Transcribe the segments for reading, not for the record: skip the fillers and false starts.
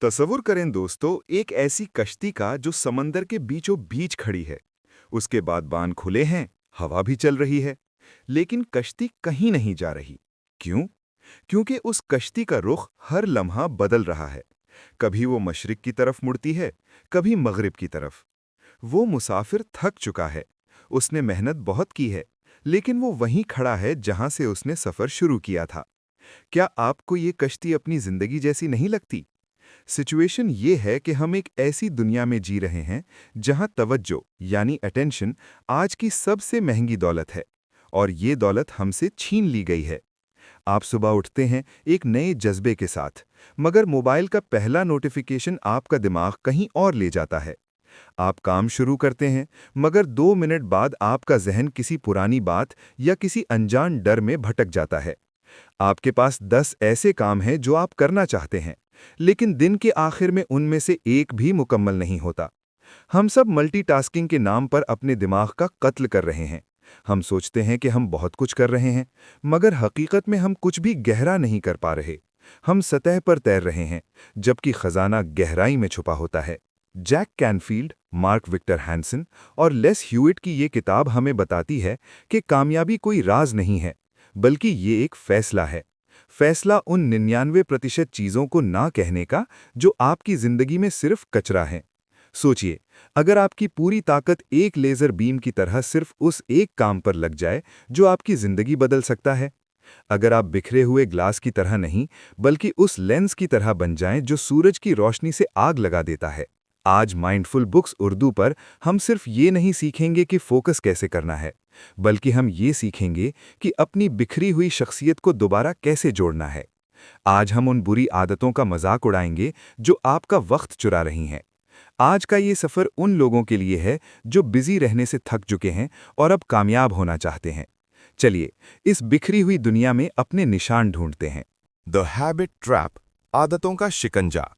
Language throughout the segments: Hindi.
तसव्वुर करें दोस्तों, एक ऐसी कश्ती का जो समंदर के बीचों बीच खड़ी है। उसके बाद बांध खुले हैं, हवा भी चल रही है, लेकिन कश्ती कहीं नहीं जा रही। क्यों? क्योंकि उस कश्ती का रुख हर लम्हा बदल रहा है। कभी वो मशरिक की तरफ मुड़ती है, कभी मगरिब की तरफ। वो मुसाफिर थक चुका है। उसने मेहनत बहुत की है, लेकिन वो वहीं खड़ा है जहां से उसने सफर शुरू किया था। क्या आपको ये कश्ती अपनी जिंदगी जैसी नहीं लगती? सिचुएशन ये है कि हम एक ऐसी दुनिया में जी रहे हैं जहां तवज्जो यानी अटेंशन आज की सबसे महंगी दौलत है, और ये दौलत हमसे छीन ली गई है। आप सुबह उठते हैं एक नए जज्बे के साथ, मगर मोबाइल का पहला नोटिफिकेशन आपका दिमाग कहीं और ले जाता है। आप काम शुरू करते हैं, मगर 2 मिनट बाद आपका जहन किसी पुरानी बात या किसी अनजान डर में भटक जाता है। आपके पास 10 ऐसे काम हैं जो आप करना चाहते हैं, लेकिन दिन के आखिर में उनमें से एक भी मुकम्मल नहीं होता। हम सब मल्टीटास्किंग के नाम पर अपने दिमाग का कत्ल कर रहे हैं। हम सोचते हैं कि हम बहुत कुछ कर रहे हैं, मगर हकीकत में हम कुछ भी गहरा नहीं कर पा रहे। हम सतह पर तैर रहे हैं, जबकि खजाना गहराई में छुपा होता है। Jack Canfield, Mark Victor Hansen और लेस ह्यूइट की ये किताब हमें बताती है कि कामयाबी कोई राज नहीं है, बल्कि ये एक फैसला है। फैसला उन 99% चीज़ों को ना कहने का जो आपकी ज़िंदगी में सिर्फ कचरा है। सोचिए, अगर आपकी पूरी ताकत एक लेज़र बीम की तरह सिर्फ उस एक काम पर लग जाए जो आपकी ज़िंदगी बदल सकता है। अगर आप बिखरे हुए ग्लास की तरह नहीं, बल्कि उस लेंस की तरह बन जाएं जो सूरज की रोशनी से आग लगा देता है। आज माइंडफुल बुक्स उर्दू पर हम सिर्फ ये नहीं सीखेंगे कि फोकस कैसे करना है, बल्कि हम ये सीखेंगे कि अपनी बिखरी हुई शख्सियत को दोबारा कैसे जोड़ना है। आज हम उन बुरी आदतों का मजाक उड़ाएंगे जो आपका वक्त चुरा रही हैं। आज का ये सफ़र उन लोगों के लिए है जो बिजी रहने से थक चुके हैं और अब कामयाब होना चाहते हैं। चलिए, इस बिखरी हुई दुनिया में अपने निशान ढूंढते हैं। द हैबिट ट्रैप, आदतों का शिकंजा।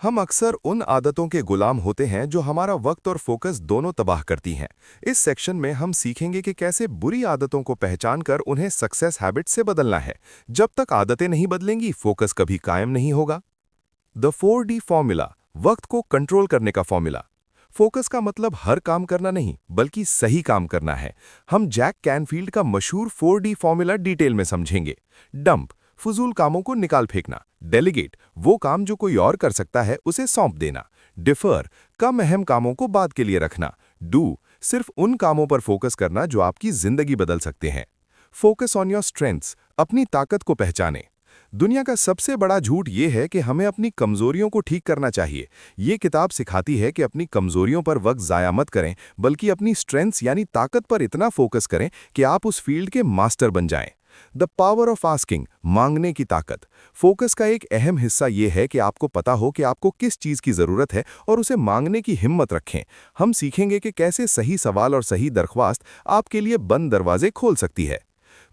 हम अक्सर उन आदतों के गुलाम होते हैं जो हमारा वक्त और फोकस दोनों तबाह करती हैं। इस सेक्शन में हम सीखेंगे कि कैसे बुरी आदतों को पहचान कर उन्हें सक्सेस हैबिट से बदलना है। जब तक आदतें नहीं बदलेंगी, फोकस कभी कायम नहीं होगा। द 4D फॉर्मूला, वक्त को कंट्रोल करने का फॉर्मूला। फोकस का मतलब हर काम करना नहीं, बल्कि सही काम करना है। हम जैक कैनफील्ड का मशहूर 4D फॉर्मूला डिटेल में समझेंगे। डंप, फजूल कामों को निकाल फेंकना। डेलीगेट, वो काम जो कोई और कर सकता है उसे सौंप देना। डिफर, कम अहम कामों को बाद के लिए रखना। डू, सिर्फ उन कामों पर फोकस करना जो आपकी जिंदगी बदल सकते हैं। फोकस ऑन योर स्ट्रेंथ्स, अपनी ताकत को पहचानें। दुनिया का सबसे बड़ा झूठ ये है कि हमें अपनी कमजोरियों को ठीक करना चाहिए। ये किताब सिखाती है कि अपनी कमजोरियों पर वक्त ज़ाया मत करें, बल्कि अपनी स्ट्रेंथ्स यानी ताकत पर इतना फोकस करें कि आप उस फील्ड के मास्टर बन जाएं। द पावर ऑफ आस्किंग, मांगने की ताकत। फोकस का एक अहम हिस्सा ये है कि आपको पता हो कि आपको किस चीज़ की ज़रूरत है और उसे मांगने की हिम्मत रखें। हम सीखेंगे कि कैसे सही सवाल और सही दरख्वास्त आपके लिए बंद दरवाजे खोल सकती है।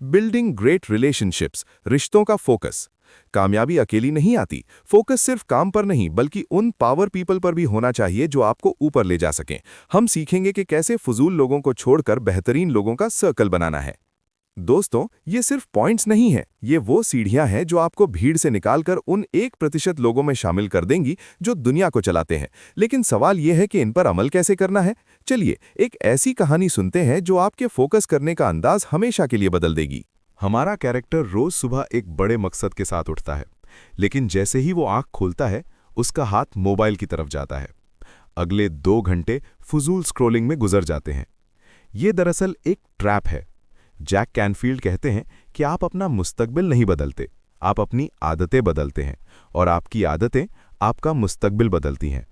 बिल्डिंग ग्रेट रिलेशनशिप्स, रिश्तों का फोकस। कामयाबी अकेली नहीं आती। फोकस सिर्फ काम पर नहीं, बल्कि उन पावर पीपल पर भी होना चाहिए जो आपको ऊपर ले जा सकें। हम सीखेंगे कि कैसे फजूल लोगों को छोड़कर बेहतरीन लोगों का सर्कल बनाना है। दोस्तों, ये सिर्फ पॉइंट्स नहीं है, ये वो सीढ़ियां हैं जो आपको भीड़ से निकालकर उन 1% लोगों में शामिल कर देंगी जो दुनिया को चलाते हैं। लेकिन सवाल यह है कि इन पर अमल कैसे करना है। चलिए एक ऐसी कहानी सुनते हैं जो आपके फोकस करने का अंदाज हमेशा के लिए बदल देगी। हमारा कैरेक्टर रोज सुबह एक बड़े मकसद के साथ उठता है, लेकिन जैसे ही वो आंख खोलता है, उसका हाथ मोबाइल की तरफ जाता है। अगले 2 घंटे फजूल स्क्रॉलिंग में गुजर जाते हैं। ये दरअसल एक ट्रैप है। जैक कैनफील्ड कहते हैं कि आप अपना मुस्तकबिल नहीं बदलते, आप अपनी आदतें बदलते हैं, और आपकी आदतें आपका मुस्तकबिल बदलती हैं।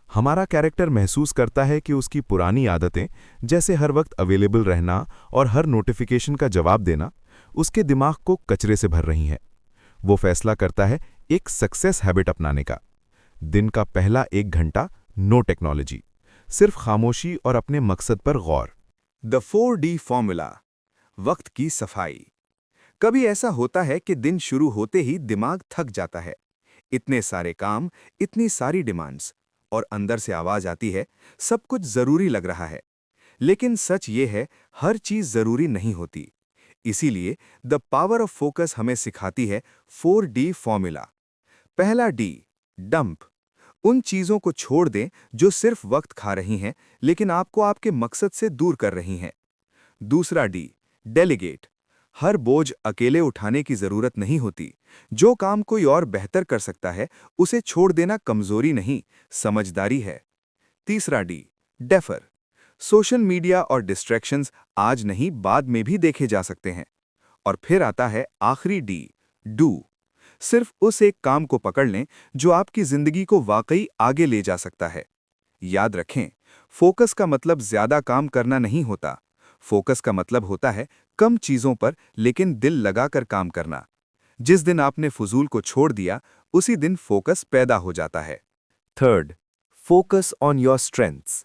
हमारा कैरेक्टर महसूस करता है कि उसकी पुरानी आदतें, जैसे हर वक्त अवेलेबल रहना और हर नोटिफिकेशन का जवाब देना, उसके दिमाग को कचरे से भर रही हैं। वो फैसला करता है एक सक्सेस हैबिट अपनाने का। दिन का पहला 1 घंटा नो टेक्नोलॉजी, सिर्फ खामोशी और अपने मकसद पर गौर। द 4D फॉर्मूला, वक्त की सफाई। कभी ऐसा होता है कि दिन शुरू होते ही दिमाग थक जाता है। इतने सारे काम, इतनी सारी डिमांड्स, और अंदर से आवाज आती है, सब कुछ जरूरी लग रहा है। लेकिन सच ये है, हर चीज जरूरी नहीं होती। इसीलिए द पावर ऑफ फोकस हमें सिखाती है 4D फॉर्मूला। पहला डी, डंप, उन चीजों को छोड़ दें जो सिर्फ वक्त खा रही हैं लेकिन आपको आपके मकसद से दूर कर रही हैं। दूसरा डी, डेलीगेट, हर बोझ अकेले उठाने की जरूरत नहीं होती। जो काम कोई और बेहतर कर सकता है उसे छोड़ देना कमजोरी नहीं, समझदारी है। तीसरा डी, डेफर, सोशल मीडिया और डिस्ट्रैक्शंस आज नहीं बाद में भी देखे जा सकते हैं। और फिर आता है आखिरी डी, डू, सिर्फ उस एक काम को पकड़ लें जो आपकी जिंदगी को वाकई आगे ले जा सकता है। याद रखें, फोकस का मतलब ज्यादा काम करना नहीं होता। फोकस का मतलब होता है कम चीजों पर लेकिन दिल लगाकर काम करना। जिस दिन आपने फजूल को छोड़ दिया उसी दिन फोकस पैदा हो जाता है। Third, focus on your strengths,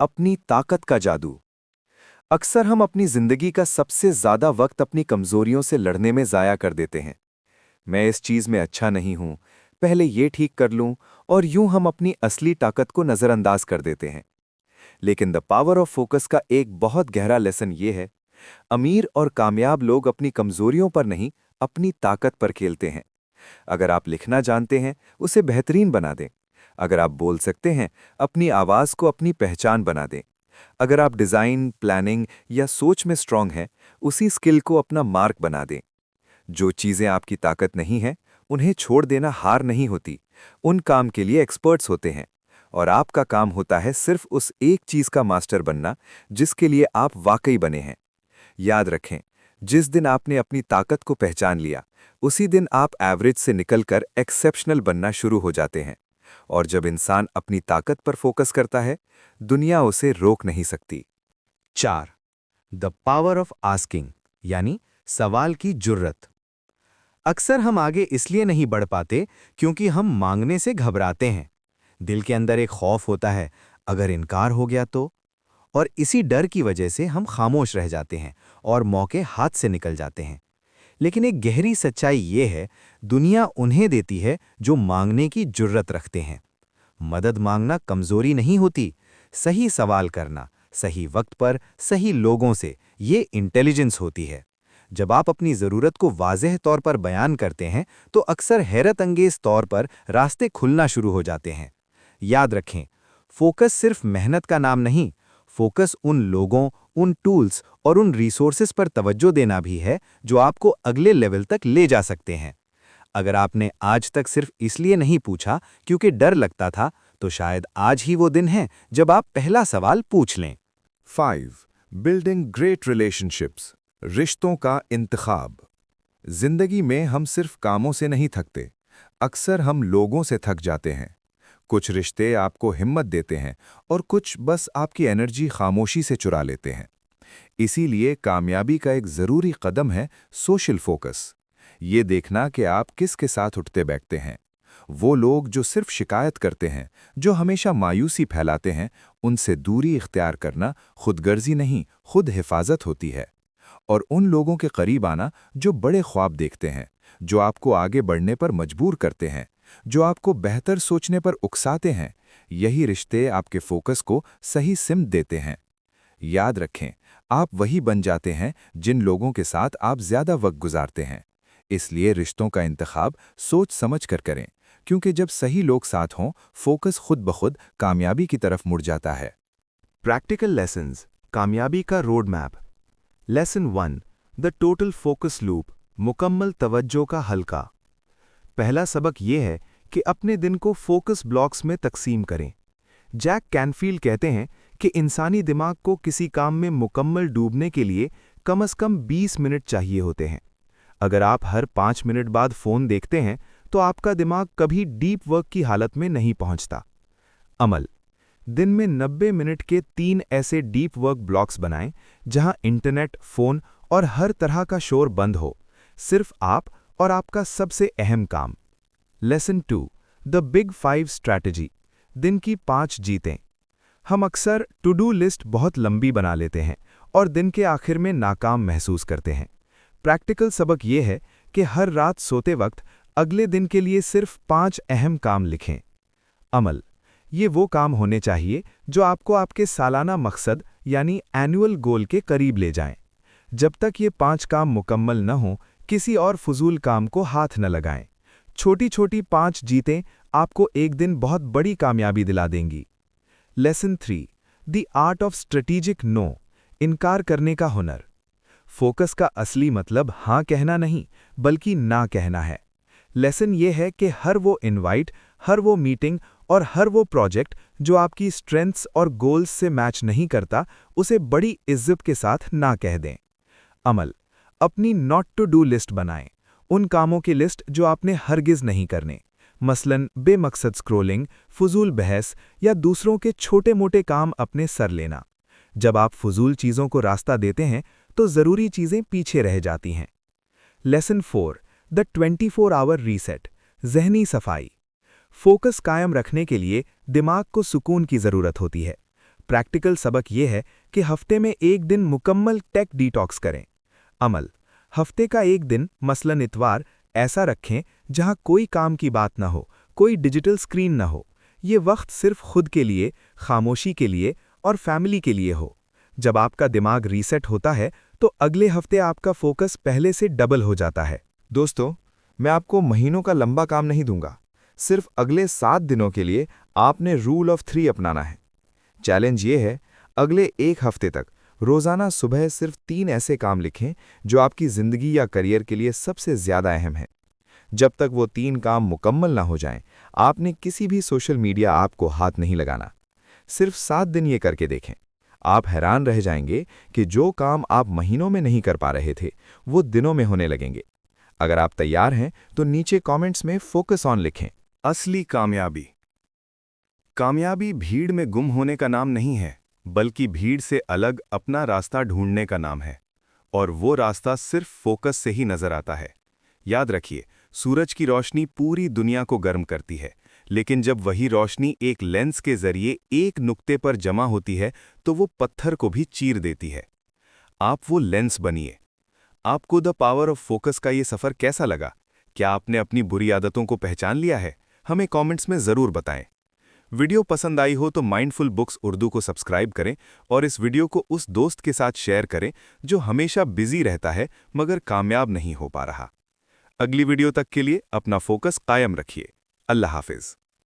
अपनी ताकत का जादू। अक्सर हम अपनी जिंदगी का सबसे ज्यादा वक्त अपनी कमजोरियों से लड़ने में जाया कर देते हैं। मैं इस चीज में अच्छा नहीं हूं, पहले ये ठीक कर लूं, और यूं हम अपनी असली ताकत को नजरअंदाज कर देते हैं। लेकिन द पावर ऑफ फोकस का एक बहुत गहरा लेसन ये है, अमीर और कामयाब लोग अपनी कमजोरियों पर नहीं, अपनी ताकत पर खेलते हैं। अगर आप लिखना जानते हैं, उसे बेहतरीन बना दें। अगर आप बोल सकते हैं, अपनी आवाज को अपनी पहचान बना दें। अगर आप डिजाइन, प्लानिंग या सोच में स्ट्रांग हैं, उसी स्किल को अपना मार्क बना दें। जो चीजें आपकी ताकत नहीं हैं, उन्हें छोड़ देना हार नहीं होती। उन काम के लिए एक्सपर्ट्स होते हैं, और आपका काम होता है सिर्फ उस एक चीज का मास्टर बनना जिसके लिए आप वाकई बने हैं। याद रखें, जिस दिन आपने अपनी ताकत को पहचान लिया, उसी दिन आप एवरेज से निकलकर एक्सेप्शनल बनना शुरू हो जाते हैं। और जब इंसान अपनी ताकत पर फोकस करता है, दुनिया उसे रोक नहीं सकती। 4. द पावर ऑफ आस्किंग, यानी सवाल की जुर्रत। अक्सर हम आगे इसलिए नहीं बढ़ पाते क्योंकि हम मांगने से घबराते हैं। दिल के अंदर एक खौफ होता है, अगर इनकार हो गया तो। और इसी डर की वजह से हम खामोश रह जाते हैं और मौके हाथ से निकल जाते हैं। लेकिन एक गहरी सच्चाई ये है, दुनिया उन्हें देती है जो मांगने की जुर्रत रखते हैं। मदद मांगना कमजोरी नहीं होती, सही सवाल करना, सही वक्त पर, सही लोगों से, ये इंटेलिजेंस होती है। जब आप अपनी ज़रूरत को वाज़ेह तौर पर बयान करते हैं, तो अक्सर हैरत अंगेज तौर पर रास्ते खुलना शुरू हो जाते हैं। याद रखें, फोकस सिर्फ मेहनत का नाम नहीं, फोकस उन लोगों, उन टूल्स और उन रिसोर्सेज पर तवज्जो देना भी है जो आपको अगले लेवल तक ले जा सकते हैं। अगर आपने आज तक सिर्फ इसलिए नहीं पूछा क्योंकि डर लगता था, तो शायद आज ही वो दिन है जब आप पहला सवाल पूछ लें। 5. बिल्डिंग ग्रेट रिलेशनशिप्स, रिश्तों का इंतखाब। जिंदगी में हम सिर्फ कामों से नहीं थकते, अक्सर हम लोगों से थक जाते हैं। कुछ रिश्ते आपको हिम्मत देते हैं और कुछ बस आपकी एनर्जी खामोशी से चुरा लेते हैं। इसीलिए कामयाबी का एक ज़रूरी कदम है सोशल फोकस। ये देखना कि आप किसके साथ उठते बैठते हैं। वो लोग जो सिर्फ शिकायत करते हैं, जो हमेशा मायूसी फैलाते हैं, उनसे दूरी इख्तियार करना खुदगर्जी नहीं, खुद हिफाजत होती है। और उन लोगों के करीब आना जो बड़े ख्वाब देखते हैं, जो आपको आगे बढ़ने पर मजबूर करते हैं, जो आपको बेहतर सोचने पर उकसाते हैं, यही रिश्ते आपके फोकस को सही सिमत देते हैं। याद रखें, आप वही बन जाते हैं जिन लोगों के साथ आप ज्यादा वक्त गुजारते हैं। इसलिए रिश्तों का इंतखाब सोच समझ कर करें, क्योंकि जब सही लोग साथ हों, फोकस खुद ब खुद कामयाबी की तरफ मुड़ जाता है। प्रैक्टिकल लेसन्स, कामयाबी का road map. Lesson 1, the total focus loop, मुकम्मल तवज्जो का हल्का। पहला सबक ये है कि अपने दिन को फोकस ब्लॉक्स में तकसीम करें। जैक कैनफील्ड कहते हैं कि इंसानी दिमाग को किसी काम में मुकम्मल डूबने के लिए कम से कम 20 मिनट चाहिए होते हैं। अगर आप हर 5 मिनट बाद फ़ोन देखते हैं, तो आपका दिमाग कभी डीप वर्क की हालत में नहीं पहुंचता। अमल: दिन में 90 मिनट के 3 ऐसे डीप वर्क ब्लॉक्स बनाएं, जहां इंटरनेट, फ़ोन और हर तरह का शोर बंद हो, सिर्फ आप और आपका सबसे अहम काम। लेसन 2, द बिग 5 स्ट्रैटेजी, दिन की 5 जीतें। हम अक्सर टू डू लिस्ट बहुत लंबी बना लेते हैं और दिन के आखिर में नाकाम महसूस करते हैं। प्रैक्टिकल सबक ये है कि हर रात सोते वक्त अगले दिन के लिए सिर्फ 5 अहम काम लिखें। अमल: ये वो काम होने चाहिए जो आपको आपके सालाना मकसद यानी एनुअल गोल के करीब ले जाएं। जब तक ये 5 काम मुकम्मल न हों, किसी और फजूल काम को हाथ न लगाएं। छोटी छोटी 5 जीतें आपको एक दिन बहुत बड़ी कामयाबी दिला देंगी। Lesson 3, the art of strategic no, इनकार करने का हुनर। फोकस का असली मतलब हाँ कहना नहीं, बल्कि ना कहना है। लेसन ये है कि हर वो इनवाइट, हर वो मीटिंग और हर वो प्रोजेक्ट जो आपकी स्ट्रेंथ्स और गोल्स से मैच नहीं करता, उसे बड़ी इज्जत के साथ ना कह दें। अमल, अपनी नॉट टू डू लिस्ट बनाएं, उन कामों की लिस्ट जो आपने हरगिज नहीं करने, मसलन बेमकसद स्क्रोलिंग, फजूल बहस या दूसरों के छोटे मोटे काम अपने सर लेना। जब आप फजूल चीज़ों को रास्ता देते हैं तो ज़रूरी चीज़ें पीछे रह जाती हैं। लेसन 4, द 24 आवर रीसेट, ज़हनी सफाई। फोकस कायम रखने के लिए दिमाग को सुकून की ज़रूरत होती है। प्रैक्टिकल सबक ये है कि हफ्ते में एक दिन मुकम्मल टेक डिटॉक्स करें। अमल, हफ्ते का एक दिन, मसलन इतवार, ऐसा रखें जहां कोई काम की बात ना हो, कोई डिजिटल स्क्रीन ना हो। ये वक्त सिर्फ खुद के लिए, खामोशी के लिए और फैमिली के लिए हो। जब आपका दिमाग रीसेट होता है तो अगले हफ्ते आपका फोकस पहले से डबल हो जाता है। दोस्तों, मैं आपको महीनों का लंबा काम नहीं दूंगा। सिर्फ अगले 7 दिनों के लिए आपने रूल ऑफ 3 अपनाना है। चैलेंज ये है, अगले एक हफ्ते तक रोज़ाना सुबह सिर्फ 3 ऐसे काम लिखें जो आपकी ज़िंदगी या करियर के लिए सबसे ज़्यादा अहम हैं। जब तक वो 3 काम मुकम्मल ना हो जाएं, आपने किसी भी सोशल मीडिया ऐप को हाथ नहीं लगाना। सिर्फ 7 दिन ये करके देखें। आप हैरान रह जाएंगे कि जो काम आप महीनों में नहीं कर पा रहे थे, वो दिनों में होने लगेंगे। अगर आप तैयार हैं तो नीचे कमेंट्स में फोकस ऑन लिखें। असली कामयाबी। कामयाबी भीड़ में गुम होने का नाम नहीं है, बल्कि भीड़ से अलग अपना रास्ता ढूंढने का नाम है। और वो रास्ता सिर्फ फोकस से ही नजर आता है। याद रखिए, सूरज की रोशनी पूरी दुनिया को गर्म करती है, लेकिन जब वही रोशनी एक लेंस के जरिए एक नुक्ते पर जमा होती है तो वो पत्थर को भी चीर देती है। आप वो लेंस बनिए। आपको द पावर ऑफ फोकस का ये सफ़र कैसा लगा? क्या आपने अपनी बुरी आदतों को पहचान लिया है? हमें कमेंट्स में ज़रूर बताएं। वीडियो पसंद आई हो तो माइंडफुल बुक्स उर्दू को सब्सक्राइब करें और इस वीडियो को उस दोस्त के साथ शेयर करें जो हमेशा बिजी रहता है मगर कामयाब नहीं हो पा रहा। अगली वीडियो तक के लिए अपना फोकस कायम रखिए। अल्लाह हाफिज।